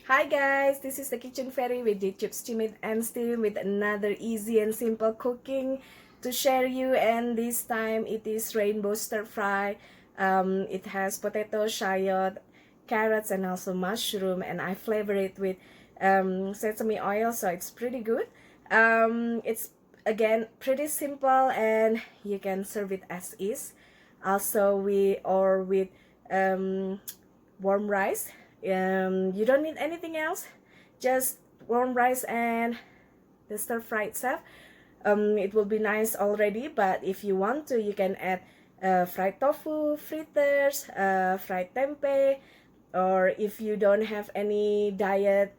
Hi guys, this is the Kitchen Fairy with YouTube Steam and Steam with another easy and simple cooking to share you, and this time it is rainbow stir fry. It has potato, chayotte, carrots and also mushroom, and I flavor it with sesame oil, so it's pretty good. It's again pretty simple and you can serve it as is. Also with warm rice. You don't need anything else, just warm rice and the stir fry itself. It will be nice already, but if you want to, you can add fried tofu, fritters, fried tempeh, or if you don't have any diet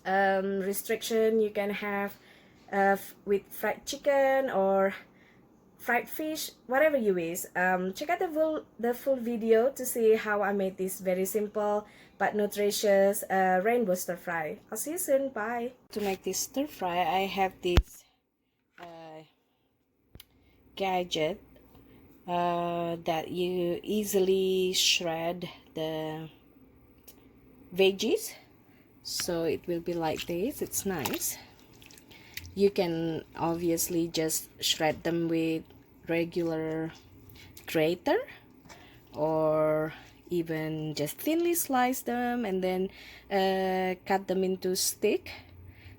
restriction, you can have with fried chicken or fried fish, whatever you wish. Check out the full video to see how I made this very simple but nutritious rainbow stir fry. I'll see you soon. Bye. To make this stir fry, I have this gadget that you easily shred the veggies. So it will be like this. It's nice. You can obviously just shred them with regular grater, or even just thinly slice them and then cut them into stick,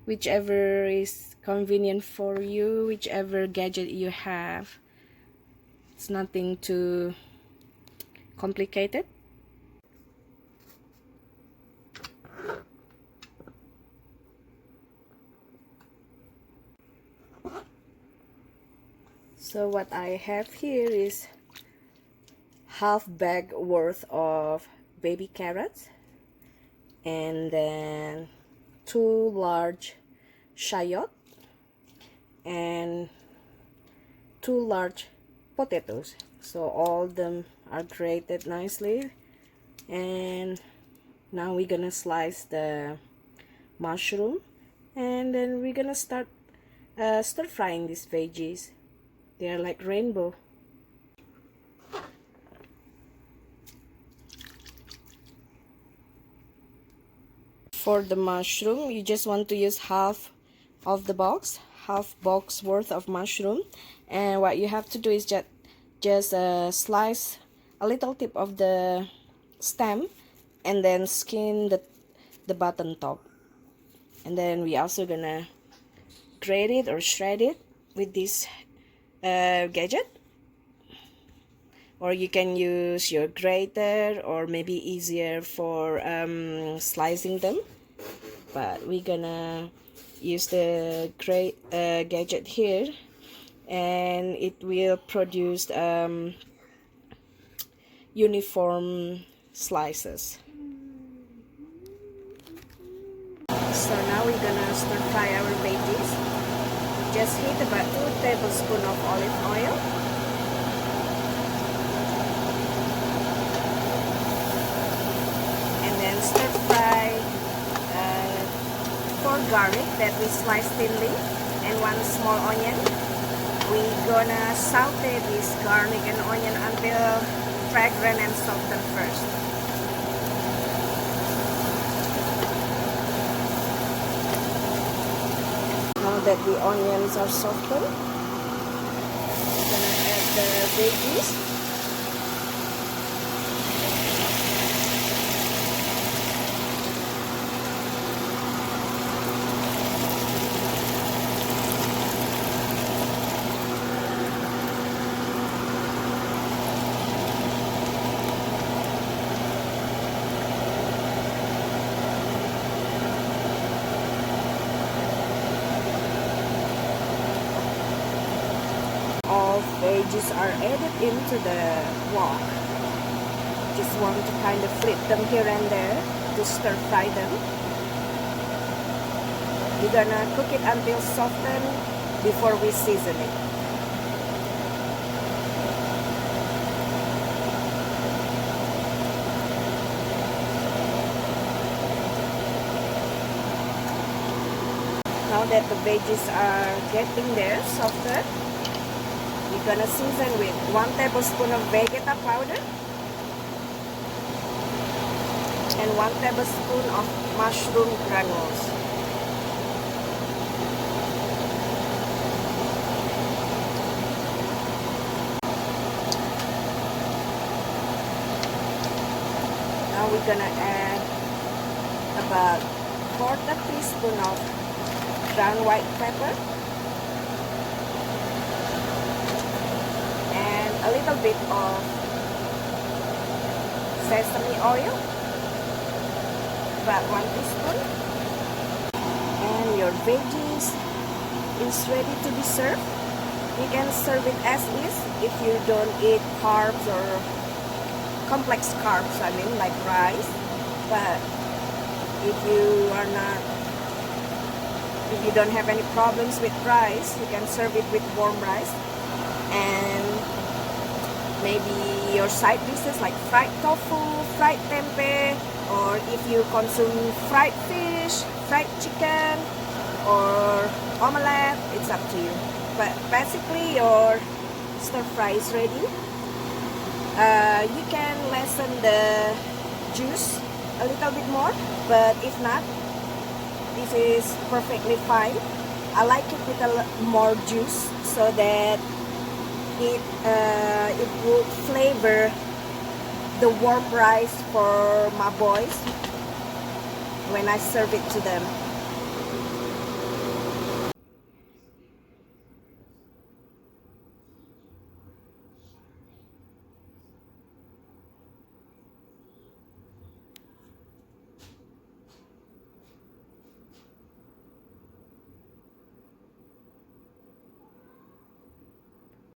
whichever is convenient for you, whichever gadget you have. It's nothing too complicated. So what I have here is half bag worth of baby carrots, and then 2 large chayotte and 2 large potatoes. So all of them are grated nicely, and now we're gonna slice the mushroom, and then we're gonna start stir frying these veggies. They are like rainbow. For the mushroom, you just want to use half of the box, half box worth of mushroom, and what you have to do is just slice a little tip of the stem and then skin the bottom top, and then we also gonna grate it or shred it with this gadget, or you can use your grater, or maybe easier for slicing them, but we're gonna use the gadget here, and it will produce uniform slices. So now we're gonna stir fry our veggies. Just heat about 2 tablespoons of olive oil. And then stir fry 4 garlic that we sliced thinly and 1 small onion. We're gonna saute this garlic and onion until fragrant and soften first. Now that the onions are softened, we're gonna add the veggies. All veggies are added into the wok. Just want to kind of flip them here and there to stir fry them. We're gonna cook it until soften before we season it. Now that the veggies are getting there, softer, we're gonna season with 1 tablespoon of Vegeta powder, and 1 tablespoon of mushroom granules. Now we're gonna add about 1/4 teaspoon of ground white pepper and a little bit of sesame oil, about 1 teaspoon, and your veggies is ready to be served. You can serve it as is if you don't eat carbs or complex carbs, I mean like rice. But if you don't have any problems with rice, you can serve it with warm rice. And maybe your side dishes like fried tofu, fried tempeh, or if you consume fried fish, fried chicken, or omelette, it's up to you. But basically your stir fry is ready. You can lessen the juice a little bit more, but if not, this is perfectly fine. I like it with a more juice so that it would flavor the warm rice for my boys when I serve it to them.